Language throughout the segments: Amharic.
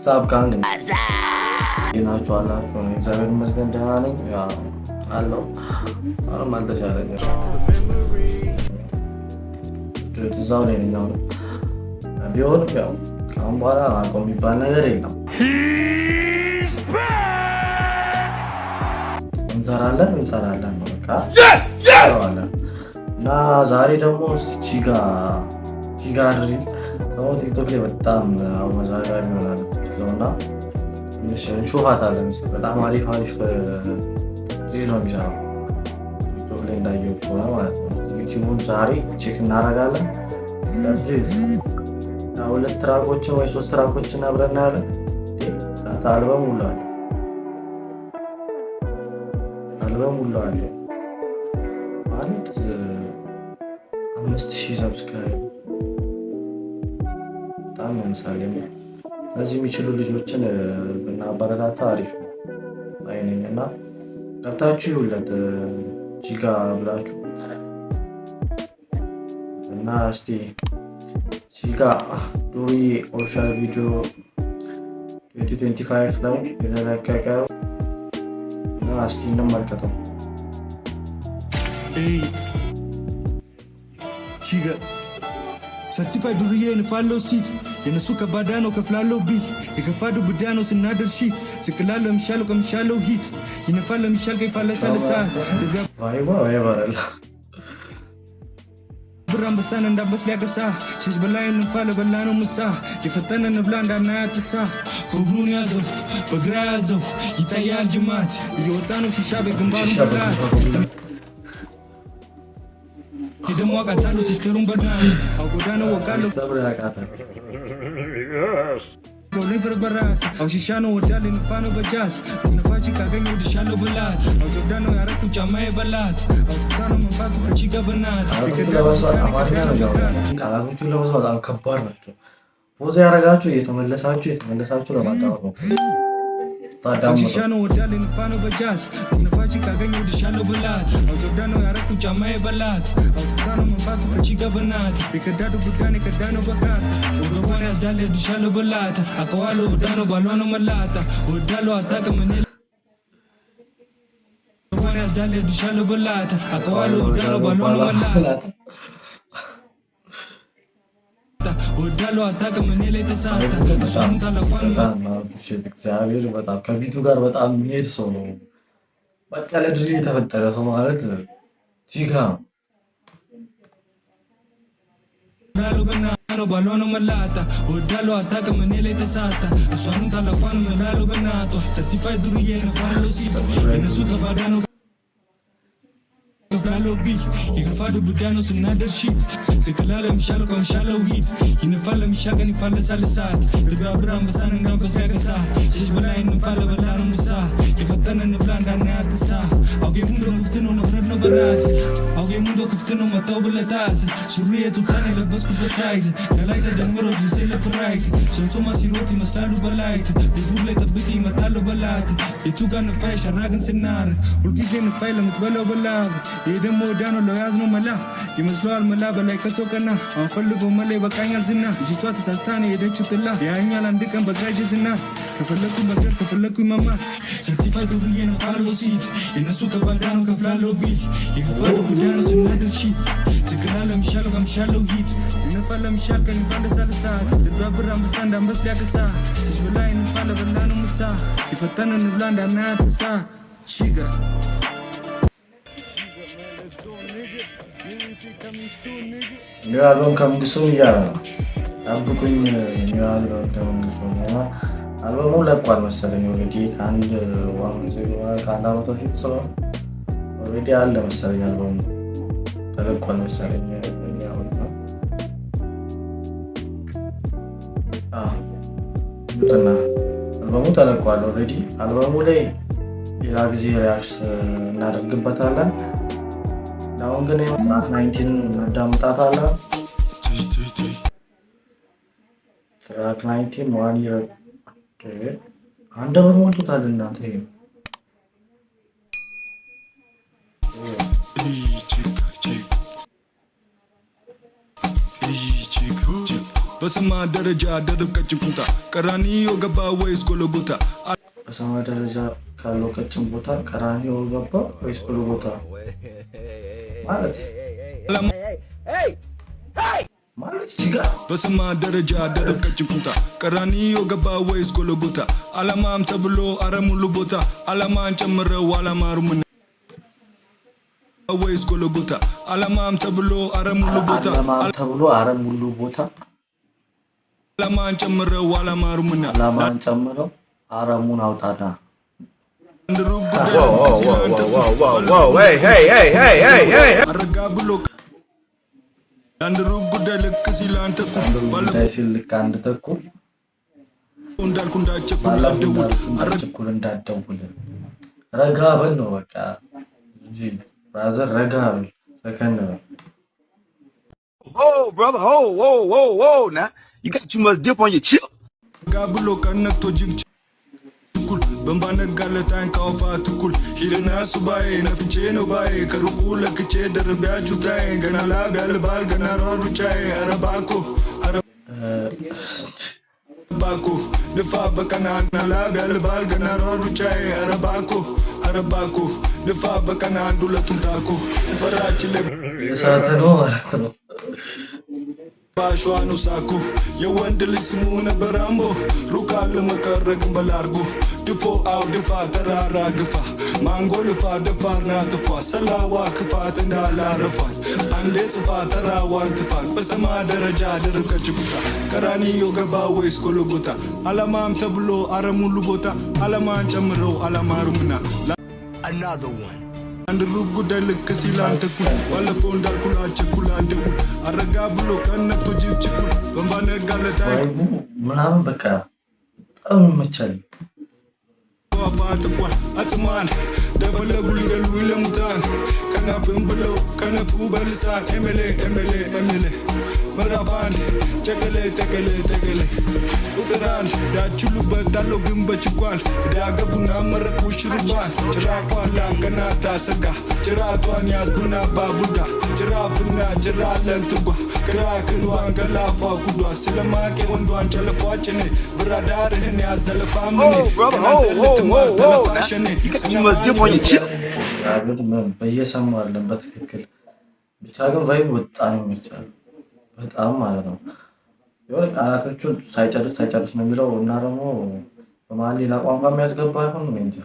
ስታብ ጋንግ ናችሁ አላችሁ ነው እግዚአብሔር ይመስገን ደህና ነኝ አለው አሁን አልተሻለኝ ትዛው ላይ ነኝ አሁን ቢሆንም ያው ካሁን በኋላ አቆም የሚባል ነገር የለም እንሰራለን በቃ እና ዛሬ ደግሞ ቺጋ ድሪል ሰው ቲክቶክ ላይ በጣም አወዛጋቢ ይሆናል እና እንሾፋታለን በጣም አሪፍ ድሪል ነው የሚሰራው ቲክቶክ ላይ እንዳየሁት ከሆነ ማለት ነው። ዩቲዩቡን ዛሬ ቼክ እናደርጋለን። ሁለት ትራኮችን ወይ 3 ትራኮችን አብረን እናያለን። አልበም ሁሉ አለ ማለት 5000 ሰብስክራይብ በጣም ያንሳል። እዚህ የሚችሉ ልጆችን ብናበረታታ አሪፍ ነው አይነኝና ገብታችሁ ይውለት ቺጋ ብላችሁ እና እስቲ ቺጋ ዱሪ ኦፊሻል ቪዲዮ 2025 ነው የተለቀቀው እና እስቲ እንመልከተው። ቺጋ ሰርቲፋይድ ዱርዬ ንፋለው ሲት የነሱ ከባዳ ነው ከፍላለው ቢል የከፋዱ ቡዳ ነው ስናደር ሺት ስቅላለው የሚሻለው ከሚሻለው ሂት ይነፋል ለሚሻል ከይፋለሳለ ሰዓት ዋይባረላ ብራም በሳን እንዳበስ ሊያገሳ ቼዝ በላይ ንፋለ በላ ነው ምሳ የፈጠነ ንብላ እንዳናያትሳ ኩብሩን ያዘው በግራ ያዘው ይታያል ጅማት እየወጣ ነው ሺሻ በግንባሩ በላት የደሞ አቃታሉ ሲስተሩን በዳን አውጎዳነው ወቃለው ጎልኝ ፍርበራስ አውሺሻ ነው ወዳል ንፋነው በጃስ ነፋቺ ካገኘው ድሻለው በላት አውጆዳ ነው ያረኩ ጫማዬ በላት አውጥታ ነው መንፋቱ ከቺጋ በናት ቃላቶቹ ለመስማት በጣም ከባድ ናቸው። ፖዝ ያደረጋችሁ እየተመለሳችሁ ለማጣወቅ ነው። አውሺሻ ነው ወዳል ንፋነው በጃስ ነፋቺ ካገኘው ድሻለው በላት አውጆዳ ነው ያረኩ ጫማዬ በላት አውጥታ ነው መንፋቱ ከቺጋ በናት የከዳዱ ቡዳን የከዳነው በካት ወገቧን ያዝዳል ድሻለው በላት አቀዋሎ ወዳኖ ባሏኖ መላታ ወዳሎ አታቅም እኔ ወገቧን ያዝዳል ድሻለው በላት አቀዋሎ ወዳኖ ባሏኖ መላታ ወዳሎ አታቅም እኔ ላይ ተሳታ እሷን ታላቋን እግዚአብሔር በጣም ከቢቱ ጋር በጣም የሚሄድ ሰው ነው። በቃ ለድሪ የተፈጠረ ሰው ማለት ቺጋ ነው ባሏኖ መላታ ወዳሎ አታቅም እኔ ላይ ተሳታ እሷን ታላቋን መላሎ በናቷ ሰርቲፋይድ ዱርዬ ንፋለው ሲት የነሱ ከባዳ ነው ከፍላለው ቢል የከፋዱ ቡዳ ነው ስናደር ሺት ስቅላለ የሚሻለው ከሚሻለው ሂድ ይነፋል ለሚሻል ቀን ይፋለሳል ሰዓት እርጋብራ አንበሳን እንዳንበሳ ያገሳ ሴጅ በላይ እንፋለ በላ ነው ምሳ የፈጠነ ንብላ እንዳናያትሳ አውጌ ሙንዶ ክፍት ነው ነፍረድ ነው በራስ አውጌ ሙንዶ ክፍት ነው መታው ብለታስ ሱሪ የቱታን የለበስኩበት ሳይዝ ከላይ ተደምሮ ድርሴ ለፕራይስ ሶንሶማ ሲሮት ይመስላሉ በላይት ፌስቡክ ላይ ጠብቂ ይመጣለሁ በላት የቱ ጋር ንፋይ ሸራግን ስናር ሁልጊዜ ንፋይ ለምትበላው በላብ ይህ ደግሞ ወዳ ነው ለያዝ ነው መላ ይመስለዋል መላ በላይ ከሰው ቀና አንፈልገው መላ ይበቃኛል ዝና ልጅቷ ተሳስታን የሄደችው ጥላ ያኛል አንድ ቀን በግራጅ ዝና ከፈለኩኝ በግር ከፈለኩኝ መማር ሰርቲፋይድ ዱርዬ ነው ፋለው ሲት የነሱ ከባዳ ነው ከፍላለው ቢል የከፋዱ ቡዳ ነው ስናድር ሺት ስቅላለው የሚሻለው ከሚሻለው ሂት ይነፋል ለሚሻል ቀን ይፋለሳል ሰዓት ድርጋብር አንበሳ እንዳንበስ ሊያገሳ ሴጅ በላይ እንፋለ በላ ነው ምሳ የፈጠነ ንብላ እንዳናያትሳ ቺጋ ኒው አልበም ከመንግስቱን እያለ ነው። ጠብቁኝ ኒው አልበም ከመንግስቱን አልበሙ ለቋል መሰለኝ ኦልሬዲ ከአንድ ዓመት በፊት ስለሆነ ኦልሬዲ አለ መሰለኝ አልበሙ ተለቋል መሰለኝ አልበሙ ተለቋል ኦልሬዲ። አልበሙ ላይ ሌላ ጊዜ ሪያክት እናደርግበታለን። አሁን ግን ትራክ 19 እናዳምጣታለን። ትራክ 19 ዋን ይር አንድ በሞልቶታል እናንተ ይሄ በሰማ ደረጃ ደርብ ቀጭን ቁምጣ ቀራኒዮ ገባ ወይስ ጎልጎታ በሰማ ደረጃ ካለው ቀጭን ቦታ ቀራኒዮ ገባ ወይስ ጎልጎታ ማለት ጅጋ በሰማ ደረጃ ደርብ ቀጭን ቁምጣ ቀራኒዮ ገባ ወይስ ጎልጎታ አላማም ተብሎ አረሙሉ ቦታ አላማን ጨምረው አላማሩም ወይስ ጎልጎታ አላማም ተብሎ አረሙሉ ቦታ አላማን ጨምረው አላማሩምና አላማን ጨምረው አረሙን አውጣና አረጋ ብሎ አንድ ሩብ ጉዳይ ልክ ሲል አንተ ልክ አንድ ተኩል እንዳልኩ እንዳቸኩል እንዳትደውል ረጋ በል ነው በቃ ብራዘር ረጋ በል ሰከን በል Oh, brother, whoa, now. You got too much dip on your chip. Gabulo connect to Jim Chikul, Bambana Galatan Kaufatukul, Hirana Subai, Naficheno Bay, Karukula Kiche, the Rabiaju Tay, Ganala, Galbal, Ganara Ruchai, Arabaco, Arabaco, the Fabacanan, Nala, Galbal, Ganara Ruchai, Arabaco, the Fabacanan, Dula Tuntaco, Parachile. Yes, I know. ባሽዋኑ ሳኩ የወንድ ልጅ ስሙ ነበር አምቦ ሩቃ ለመቀረግ በላርጎ ድፎ አው ድፋ ተራራ ግፋ ማንጎ ልፋ ደፋርና ጥፋ ሰላዋ ክፋት እንዳላረፋት አንዴ ጽፋ ተራዋን ትፋት በሰማ ደረጃ ደርቀች ቁጣ ቀራኒዮ ገባ ወይስ ጎልጎታ አላማም ተብሎ አረሙሉ ቦታ አላማን ጨምረው አላማሩምና Another one. አንድ ሩብ ጉዳይ ልክ ሲል አንተ ኩል ባለፈው እንዳልኩላ ቸኩላ ደውል አረጋ ብሎ ከነቶ ጅብ ችኩል በንባነጋለታይ ምናምን በቃ በጣም ይመቻል አባጥቋል አጥማን ደፈለጉ ሊገሉ ይለሙታን ከናፍን ብለው ከነፉ በልሳን ኤሜሌ መራፋን ተገሌ ቁጥራን ያችሉበት ዳለው ግን በችኳል ዳገቡና መረቁ ሽሩባን ጭራቋላ ገናታ ሰጋ ጭራቷን ያዝቡና ባቡልጋ ጭራፍና ጭራለን ትጓ ክራክንዋን ገላፏ ጉዷ ስለማቄ ወንዷን ጨለፏጭኔ ብራዳርህን ያዘለፋምኔ ከናተልትማር ተለፋሸኔ በየሰሙ አለን በትክክል ብቻ ግን ቫይብ በጣም ይመቻል በጣም ማለት ነው የሆነ ቃላቶቹን ሳይጨርስ ነው የሚለው እና ደግሞ በመሀል ሌላ ቋንቋ የሚያስገባ ይሆን ነው እንጂ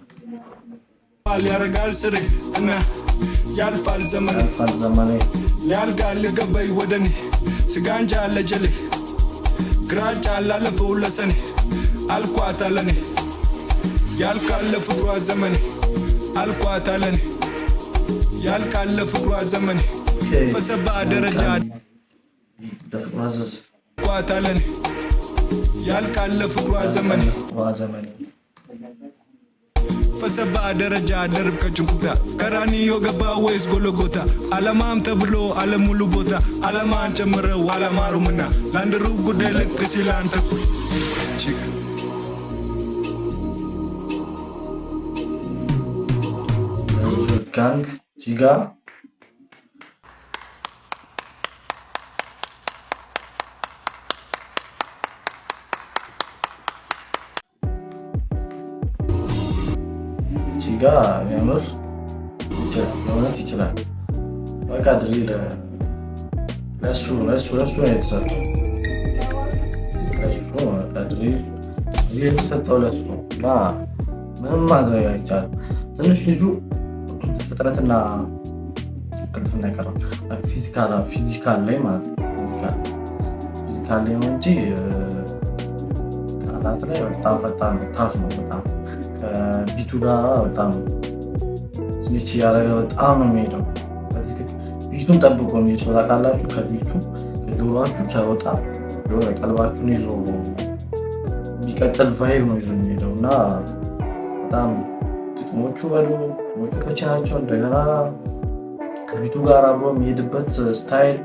ያረጋል ስሬ እና ያልፋል ዘመኔ ሊያልጋል ገበይ ወደኔ ስጋንጃ ለጀሌ ግራጫ ላለፈው ለሰኔ አልኳታለኔ ያልካለ ፍቅሯ ዘመኔ አልኳታለኔ ያልካለ ፍቅሯ ዘመኔ በሰባ ደረጃ ቋታለን ያልካለ ፍቅሯ ዘመኔ በሰባ ደረጃ ደርብ ከጭንቁታ ቀራኒዮ ገባ ወይስ ጎልጎታ አላማም ተብሎ አለሙሉ ቦታ አላማን ጨምረው አላማሩምና ለአንድ ሩብ ጉዳይ ልክ ሲል አንተ ኩል ቺክ ጋንግ ጂጋ ጂጋ ያምር ይችላል ይችላል በቃ ድሪል ለሱ ነው የተሰጠው ድሪል የተሰጠው ለሱ እና ምንም ማድረግ አይቻልም ትንሽ ልጁ ፍጥነትና ቅልጥፍና ይቀራል ፊዚካል ላይ ማለት ነው ፊዚካል ላይ ነው እንጂ ቃላት ላይ በጣም ፈጣን ነው ታፍ ነው በጣም ከቢቱ ጋር በጣም ስኒች ያደረገ በጣም ነው የሚሄደው ቢቱን ጠብቆ የሚሄድ ሰው ታውቃላችሁ ከቢቱ ከጆሮአችሁ ሳይወጣ የሆነ ቀልባችሁን ይዞ የሚቀጥል ቫይብ ነው ይዞ የሚሄደው እና በጣም ግጥሞቹ ከች ናቸው እንደገና ከቢቱ ጋር አብሮ የሚሄድበት ስታይል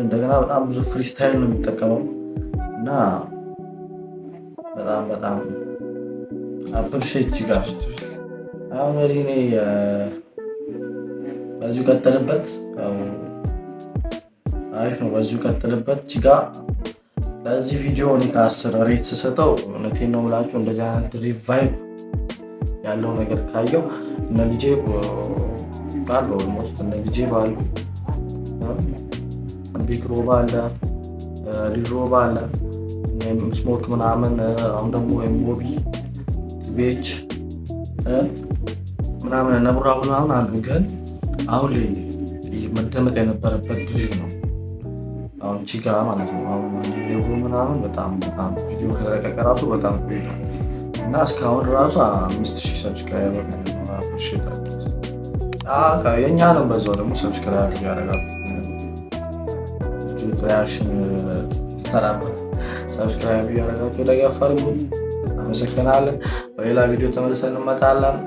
እንደገና በጣም ብዙ ፍሪ ስታይል ነው የሚጠቀመው እና በጣም አፕሪሼት ጋር አሁን እኔ በዚሁ ቀጥልበት አሪፍ ነው በዚሁ ቀጥልበት ቺጋ ለዚህ ቪዲዮ እኔ ከ10 ሬት ስሰጠው እውነቴን ነው የምላችሁ እንደዚህ አይነት ሪቫይቭ ያለው ነገር ካየው እነ ልጄ ባሉ ኦልሞስት እነ ልጄ ባሉ ቢግ ሮባ አለ ሊል ሮባ አለ ስሞክ ምናምን አሁን ደግሞ ሞቢ ቲቤች ምናምን ነብራ ምናምን አሉ። ግን አሁን ላይ መደመጥ የነበረበት ድሪል ነው አሁን ቺጋ ማለት ነው። አሁን ሌጎ ምናምን በጣም ቪዲዮ ከተለቀቀ ራሱ በጣም ቆይቷል እና እስካሁን ራሱ 5000 ሰብስክራይበር ነው። የእኛንም በዛው ደግሞ ሰብስክራይብ ያደርጋሉ ሪያክሽን ይሰራበት ሰብስክራይብ ያደርጋችሁ ለጋፋር አመሰግናለን። በሌላ ቪዲዮ ተመልሰን እንመጣለን።